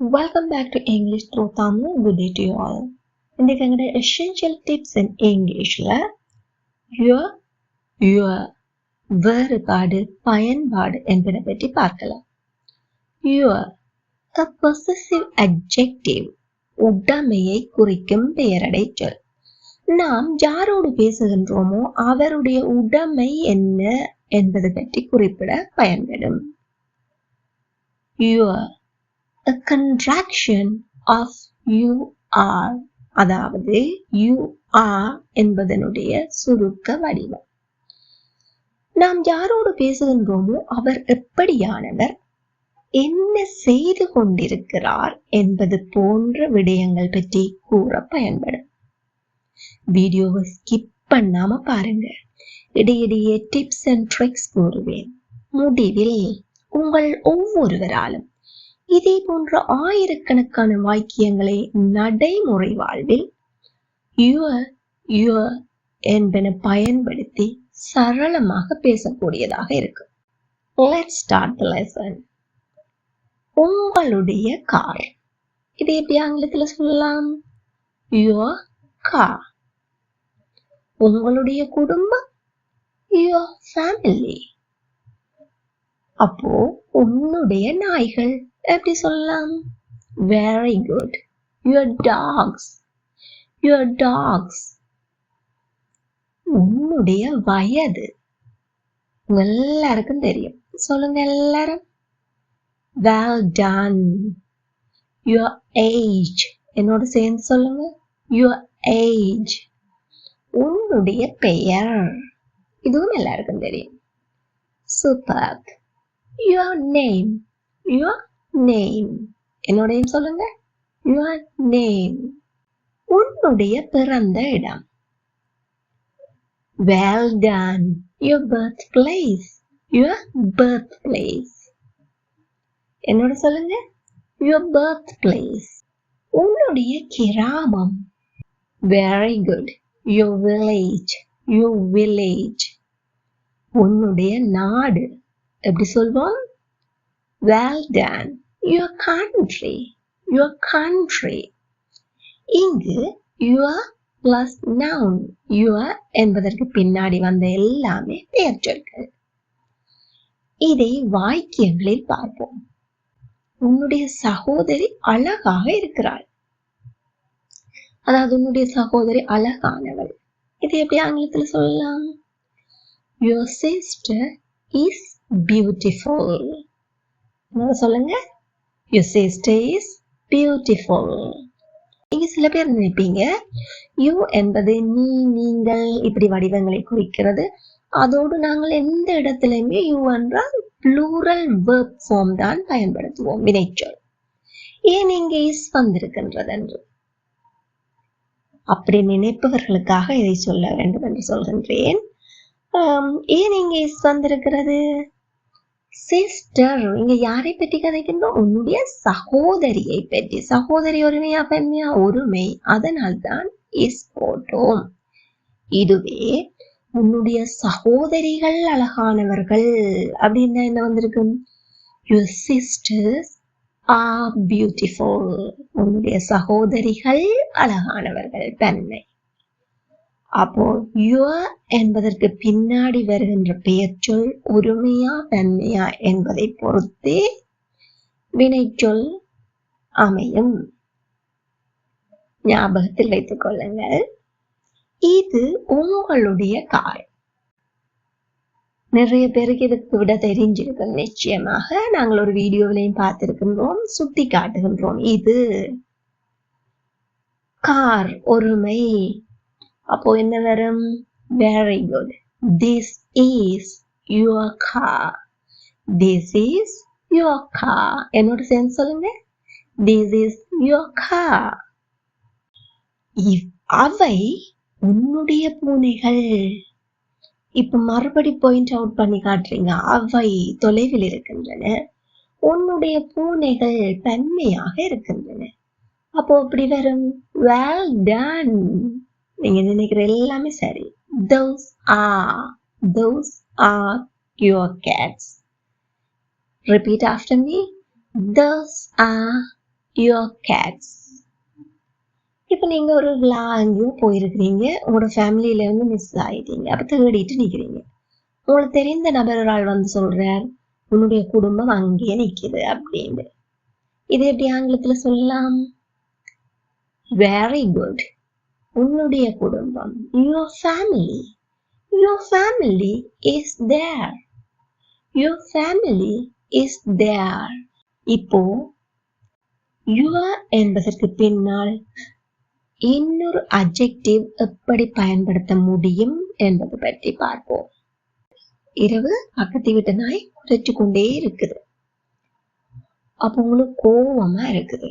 Welcome back to English through Tamil. Good day to you all. இன்னைக்கு எங்களோட essential tips in Englishல your வேறுபாடு பயன்பாடு என்பதை பற்றி பார்க்கலாம். Your a possessive adjective உடைமையை குறிக்கும் பெயரடை சொல். நாம் யாரோடு பேசுகின்றோமோ அவருடைய உடைமை என்ன என்பது பற்றி குறிப்பிட பயன்படும். Your a contraction of you are, அதாவது you are என்பதனுடைய சுருக்க வடிவம். நாம் யாரோடு பேசுகின்றோமோ அவர் எப்படியானவர், என்ன செய்து கொண்டிருக்கிறார் என்பது போன்ற விடயங்கள் பற்றி கூற பயன்படும். வீடியோவை ஸ்கிப் பண்ணாம பாருங்க. இடையிடையே டிப்ஸ் அண்ட் ட்ரிக்ஸ் கூறுவேன். முடிவில் உங்கள் ஒவ்வொருவராலும் இதே போன்ற ஆயிரக்கணக்கான வாக்கியங்களை நடைமுறை வாழ்வில் your என்பன பயன்படுத்தி சரளமாக பேசக்கூடியதாக இருக்கு. Let's start the lesson. உங்களுடைய கார். இது எப்படி ஆங்கிலத்தில் சொல்லலாம்? Your car. உங்களுடைய குடும்பம். Your family. அப்போ உன்னுடைய நாய்கள் எப்படி சொல்லலாம்? Very good. Your dogs. Your dogs. உன்னுடைய வயது. எல்லாருக்கும் தெரியும். சொல்லுங்க எல்லாரும். Well done. Your age. என்னோட சேர்ந்து சொல்லுங்க. Your age. உன்னுடைய பெயர். இதுவும் எல்லாருக்கும் தெரியும். Superb. Your name. Your name. என்னோட நேம் சொல்லுங்க. Your name. உன்னுடைய பிறந்த இடம். Well done. Your birthplace. Your birthplace. என்னோட சொல்லுங்க. Your birthplace. உன்னுடைய கிராமம். Very good. Your village. Your village. உன்னுடைய நாடு. எப்படி சொல்வோம்? Well done. Your country. Your country. இங்கு your plus noun. Your என்பதற்கு பின்னாடி வந்த எல்லாமே பெயர் சொற்கள். இதை வாக்கியங்களில் பார்ப்போம். உன்னுடைய சகோதரி அழகாக இருக்கிறாள். அதாவது உன்னுடைய சகோதரி அழகானவள். இது எப்படி ஆங்கிலத்தில் சொல்லலாம்? Your sister is beautiful. சொல்லுங்க. Your sister is beautiful. இங்க சில பேர் நினைப்பீங்க you என்பது நீ, நீங்கள் இப்படி வடிவங்களை குறிக்கிறது. அதோடு நாங்கள் எந்த இடத்திலுமே you என்றால் plural verb form தான் பயன்படுத்துவோம், வினைச்சொல். ஏன் இங்க is வந்திருக்கின்றது என்று அப்படி நினைப்பவர்களுக்காக இதை சொல்ல வேண்டும் என்று சொல்கின்றேன். ஏன் இங்க is வந்திருக்கிறது? சிஸ்டர், இங்க யாரை பற்றி கதைக்கின்றோம்? உன்னுடைய சகோதரியை பற்றி. சகோதரி ஒருமையா பெண்மையா? ஒருமை. அதனால்தான் இஸ் போட்டோம். இதுவே உன்னுடைய சகோதரிகள் அழகானவர்கள் அப்படின்னா என்ன வந்திருக்கும்? Your sisters are beautiful. உன்னுடைய சகோதரிகள் அழகானவர்கள், பெண்மை. அப்போ your என்பதற்கு பின்னாடி வருகின்ற பெயர்ச்சொல் ஒருமையா பெண்மையா என்பதை பொறுத்தே வினைச்சொல் அமையும். ஞாபகத்தில் வைத்துக் கொள்ளுங்கள். இது உங்களுடைய கார். நிறைய பேருக்கு இதுக்கு விட தெரிஞ்சிருக்கும். நிச்சயமாக நாங்கள் ஒரு வீடியோவிலையும் பார்த்திருக்கின்றோம், சுட்டி காட்டுகின்றோம். இது கார் ஒருமை. அப்போ என்ன வரும்? Very good. This is your car. This is your car. என்னோட சேர்ந்து சொல்லுங்க. This is your car. அவை உன்னுடைய பூனைகள். இப்ப மறுபடி பாயிண்ட் அவுட் பண்ணி காட்டுறீங்க. அவை தொலைவில் இருக்கின்றன. உன்னுடைய பூனைகள் பெண்மையாக இருக்கின்றன. அப்போ அப்படி வரும். Well done. நீங்க நினைக்கிற எல்லாமே சரி. Those are your cats. Repeat after me. Those are your cats. இப்போ நீங்க ஒரு எங்கேயோ போயிருக்கிறீங்க, உங்களோட ஃபேமிலியில வந்து மிஸ் ஆயிட்டீங்க, அப்ப தேடிட்டு நிக்கிறீங்க. உங்களுக்கு தெரிந்த நபர் ஒரு ஆள் வந்து சொல்றார், உன்னுடைய குடும்பம் அங்கேயே நிக்குது அப்படின்னு. இது எப்படி ஆங்கிலத்துல சொல்லலாம்? Very good. உன்னுடைய குடும்பம், your family. Your family is there. Your family is there. இப்போ your என்பதற்கு பின்னால் இன்னொரு adjective எப்படி பயன்படுத்த முடியும் என்பது பற்றி பார்ப்போம். இரவு பக்கத்து வீட்டு நாய் குறைச்சு கொண்டே இருக்குது. அப்போ உங்களுக்கு கோவமா இருக்குது.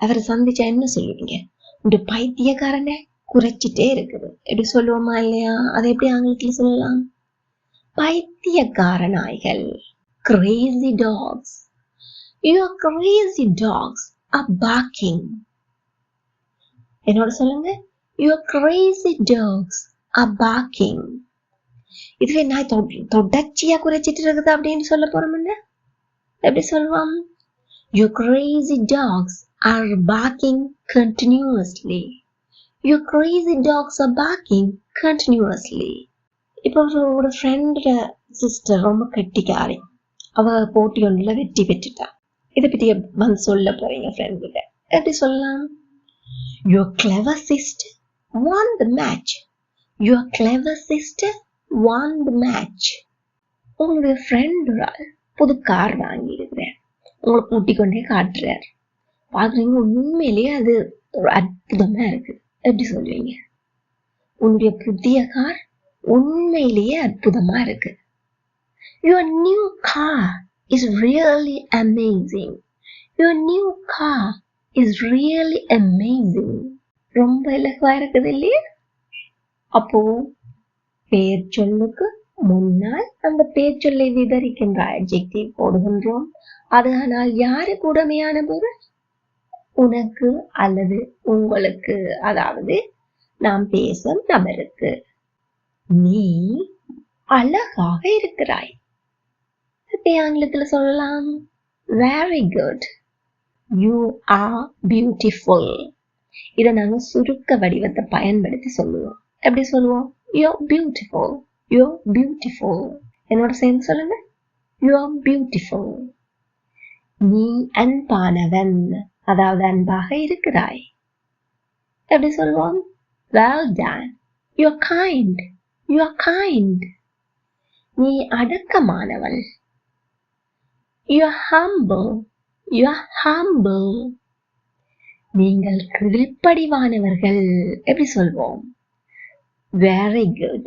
அவரை சந்திச்சா என்ன சொல்லுவீங்க? இந்த பைத்தியக்காரங்க குறைச்சிட்டே இருக்குது. எப்படி சொல்லுவோமா இல்லையா? அதை எப்படி ஆங்கிலத்தில் சொல்லலாம்? பைத்தியக்கார நாய்கள். Crazy dogs. Your crazy dogs are barking. என்னோட சொல்லுங்க. Your crazy dogs are barking. இதுவே நாய் தொடர்ச்சியா குறைச்சிட்டு இருக்குது அப்படின்னு சொல்ல போறோம்னா எப்படி சொல்லுவோம்? Your crazy dogs are barking continuously. Your crazy dogs are barking continuously. இப்போ ஒரு ஃப்ரெண்டோட சிஸ்டர் ரொம்ப கெட்டிக்காரி. அவ போட்டி ஒன்றுல வெற்றி பெற்றுட்டா. இதை பற்றி வந்து சொல்ல போறீங்க ஃப்ரெண்ட் கிட்ட. எப்படி சொல்லலாம்? Your clever sister won the match. Your clever sister won the match. உங்களுடைய ஃப்ரெண்ட் புது கார் வாங்கி இருக்கிறார். உங்களை கூட்டிக் கொண்டே காட்டுறார். பாக்குறீங்க, உண்மையிலேயே அது ஒரு அற்புதமா இருக்கு. எப்படி சொல்லுவீங்க? உன்னுடைய புதிய கார் உண்மையிலேயே அற்புதமா இருக்கு. Your new car is really amazing. Your new car is really amazing. ரொம்ப இலகுவா இருக்குது இல்லையா? அப்போ பெயர் சொல்லுக்கு முன்னால் அந்த பெயர் சொல்லை விவரிக்கின்ற adjective போடுகின்றோம். அது ஆனால் யாருக்கு உடமையான பொருள்? உனக்கு அல்லது உங்களுக்கு, அதாவது நாம் பேசும் நபருக்கு. நீ அழகாக இருக்கிறாய். இப்படி ஆங்கிலத்துல சொல்லலாம். Very good. You are beautiful. இதை நாங்க சுருக்க வடிவத்தை பயன்படுத்தி சொல்லுவோம். எப்படி சொல்லுவோம்? You're beautiful. You're beautiful. என்னோட சேர்ந்து சொல்லுங்க. You're beautiful. நீ அன்பானவன், அதாவது அன்பாக இருக்கிறாய். எப்படி சொல்லுவோம்? Well done. You're kind. You're kind. நீ அடக்கமானவள். You're humble. You're humble. நீங்கள் கீழ்ப்படிவானவர்கள். எப்படி சொல்வோம்? Very good.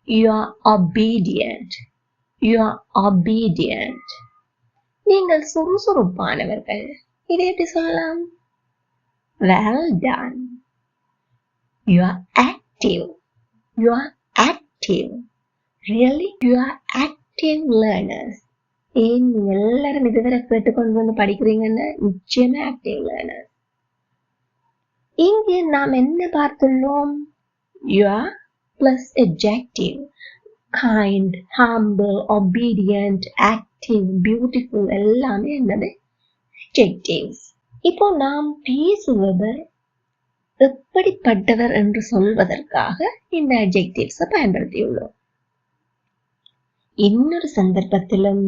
You're obedient. You're obedient. நீங்கள் சுறுசுறுப்பானவர்கள். இதை எப்படி சொல்லலாம்? Well done. You are active. You are active. Really? You are active learners. ஏன் எல்லாரும் இதுவரை கேட்டுக்கொண்டு வந்து படிக்கிறீங்கன்னா நிச்சயமா ஆக்டிவ் லேர்னர்ஸ். இங்கே நாம் என்ன பார்த்துள்ளோம்? You are plus adjective. Kind, humble, obedient, active, beautiful எல்லாமே என்னது? Adjectives. இப்போ நாம் பேசுபவர் எப்படிப்பட்டவர் என்று சொல்வதற்காக இந்த adjectives பயன்படுத்தியுள்ளோம். இன்னொரு சந்தர்ப்பத்திலும்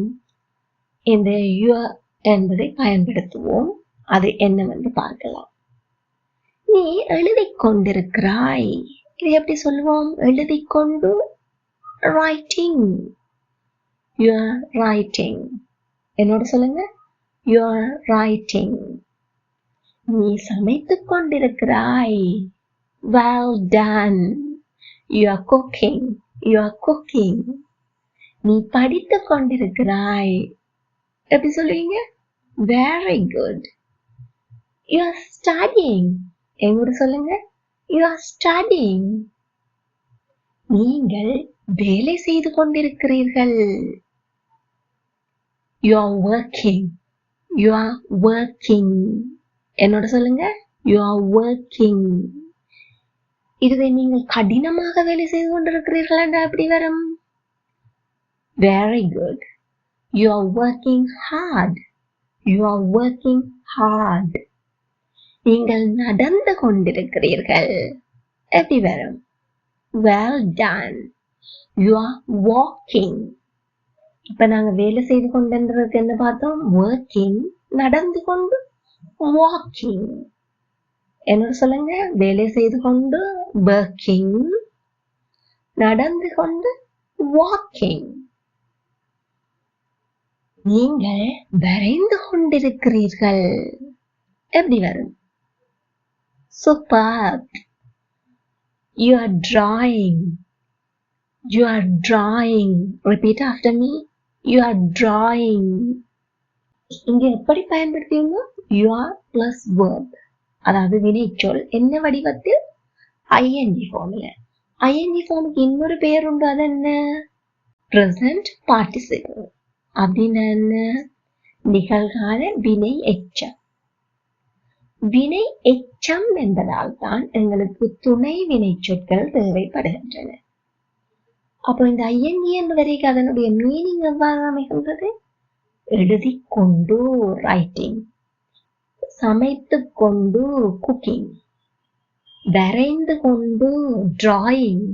இந்த your என்பதை பயன்படுத்துவோம். அது என்னவென்று பார்க்கலாம். நீ எழுதிக் கொண்டிருக்கிறாய். இது எப்படி சொல்லுவோம்? எழுதிக் கொண்டு writing. You are writing. என்னோட சொல்லுங்க. You are writing. நீ சமைத்துக் கொண்டிருக்கிறாய். Well done. You are cooking. You are cooking. நீ படித்துக் கொண்டிருக்கிறாய். எப்படி சொல்லுவீங்க? Very good. You are studying. என்னோட சொல்லுங்க. You are studying. நீங்கள் வேலை செய்து கொண்டிருக்கிறீர்கள். You are working. You are working. என்னோட சொல்லுங்க. You are working. இதுவே நீங்கள் கடினமாக வேலை செய்து கொண்டிருக்கிறீர்கள் என்றால் எப்படி வரும்? Very good. You are working hard. You are working hard. நீங்கள் நடந்து கொண்டிருக்கிறீர்கள். எப்படி வரும்? Well done. You are walking. இப்ப நாங்க வேலை செய்து கொண்டிருக்கிறதுக்கு என்ன பார்த்தோம்? Working. நடந்து கொண்டு walking. என்ன சொல்லுங்க? வேலை செய்து கொண்டு working. நடந்து கொண்டு walking. நீங்கள் வரைந்து கொண்டிருக்கிறீர்கள். எப்படி வரும்? Superb. You are drawing. You are drawing. Repeat after me. You are drawing. இங்க எப்படி பயன்படுத்தியுங்க? You are plus verb. அதாவது வினைச்சொல் என்ன வடிவத்தில்? ing ஃபார்ம்ல. ing ஃபார்முக்கு இன்னொரு பெயர் உண்டு. அது என்ன? present participle. அப்படின்னா என்ன? நிகழ்கால வினை எச்சம். வினை எச்சம் என்பதால் தான் எங்களுக்கு துணை வினை சொற்கள் தேவைப்படுகின்றன. அப்போ இந்த ing என்று வரைக்கும் அதனுடைய மீனிங் எவ்வாறு அமைகின்றது? எழுதிக் கொண்டு ரைட்டிங், சமைத்துக் கொண்டு குக்கிங், வரைந்து கொண்டு டிராயிங்,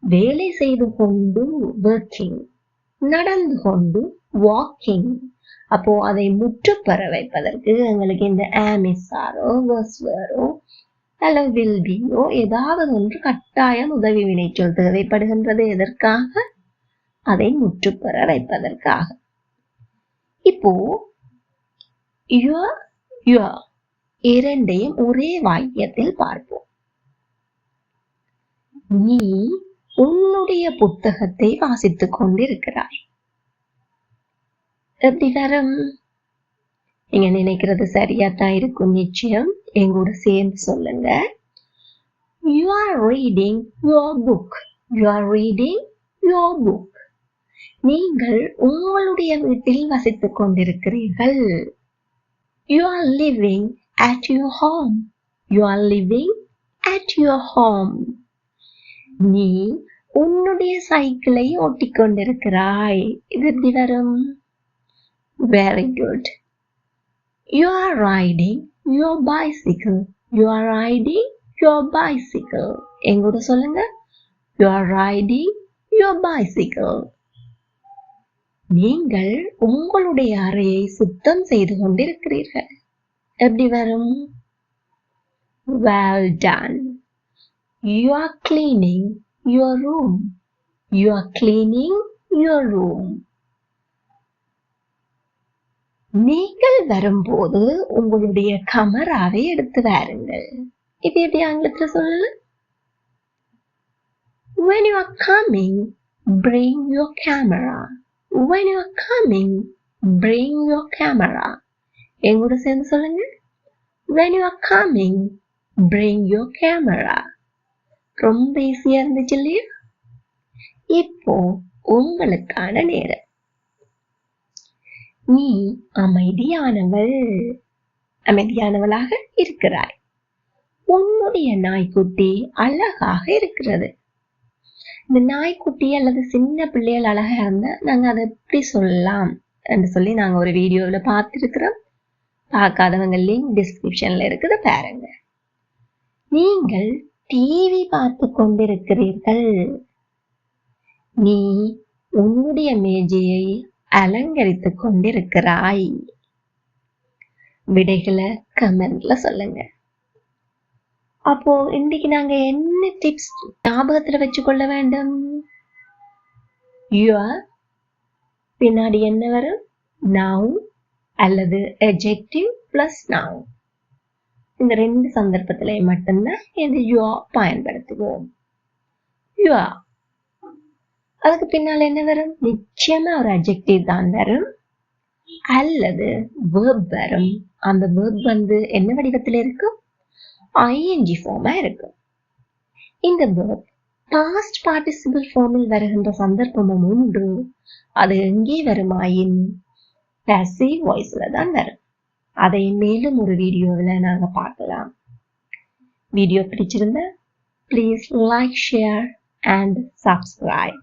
வேலை செய்து கொண்டு ஒர்க்கிங், நடந்து கொண்டு வாக்கிங். அப்போ அதை முற்றுப்பெற வைப்பதற்கு எங்களுக்கு இந்த ஆமிஸாரோ வர்ஸ்வரோ அல்லது வில்பியோ ஏதாவது ஒன்று கட்டாயம் உதவி வினைச்சொல் தேவைப்படுகின்றது. எதற்காக? அதை முற்றுப்பெற வைப்பதற்காக. இப்போ இரண்டையும் ஒரே வாக்கியத்தில் பார்ப்போம். நீ உன்னுடைய புத்தகத்தை வாசித்துக் கொண்டிருக்கிறாய். எப்படி வரும்? நீங்க நினைக்கிறது சரியாத்தான் இருக்கும். நிச்சயம் எங்கூட சேர்ந்து சொல்லுங்க. You are reading your book. You are reading your book. நீங்கள் உங்களுடைய வீட்டில் வசித்துக் கொண்டிருக்கிறீர்கள். You are living at your home. You are living at your home. நீ உன்னுடைய சைக்கிளை ஓட்டிக்கொண்டிருக்கிறாய். இது எப்படி வரும்? Very good. You are riding your bicycle. You are riding your bicycle. எங்கூட சொல்லுங்க. You are riding your bicycle. நீங்கள் உங்களுடைய அறையை சுத்தம் செய்து கொண்டிருக்கிறீர்கள். எப்படி வரும்? Well done. You are cleaning your room. You are cleaning your room. நீங்கள் வரும்போது உங்களுடைய கேமராவை எடுத்து வாருங்கள். இது எப்படி ஆங்கிலத்தில் சொல்லலாம்? When you are coming, bring your camera. When you are coming, bring your camera. எங்கூட சேர்ந்து சொல்லுங்க. When you are coming, bring your camera. ரொம்ப ஈஸியா இருந்துச்சு இல்லையா? இப்போ உங்களுக்கான நேரம். நீ அமைதியானவளாக இருக்கிறாய். உன்னுடைய நாய்க்குட்டி அழகாக இருக்கிறது. இந்த நாய்க்குட்டி அல்லது சின்ன பிள்ளைகள் அழகா இருந்தா நாங்க அதை எப்படி சொல்லலாம் என்று சொல்லி நாங்க ஒரு வீடியோவில் பார்த்திருக்கிறோம். பார்க்காதவங்க லிங்க் டிஸ்கிரிப்ஷன்ல இருக்குது, பாருங்க. நீங்கள் டிவி பார்த்து கொண்டிருக்கிறீர்கள். நீ உன்னுடைய மேஜையை அலங்கரித்துக் கொண்டிருக்கிறாய். விடைகளை கமெண்ட்ல சொல்லுங்க. அப்போ இன்னைக்கு நாங்க என்ன டிப்ஸ் ஞாபகத்துல வச்சுக்கொள்ள வேண்டும்? Your பின்னாடி என்ன வரும்? Noun அல்லது adjective plus noun. இந்த ரெண்டு சந்தர்ப்பத்திலே மட்டும்தான் இந்த your பயன்படுத்துவோம். Your அதுக்கு பின்னால என்ன வரும்? நிச்சயமா ஒரு adjective தான் வரும் அல்லது verb வரும். அந்த verb என்ன வடிவத்தில் இருக்கும்? ing ஃபார்மா இருக்கும். இந்த verb past participle ஃபார்மில் வருகின்ற சந்தர்ப்பமும் உண்டு. அது எங்கே வருமாயின் passive voiceல தான் வரும். அதை மேலும் ஒரு வீடியோவில் நாங்க பார்க்கலாம். வீடியோ பிடிச்சிருந்தா please like, share and subscribe.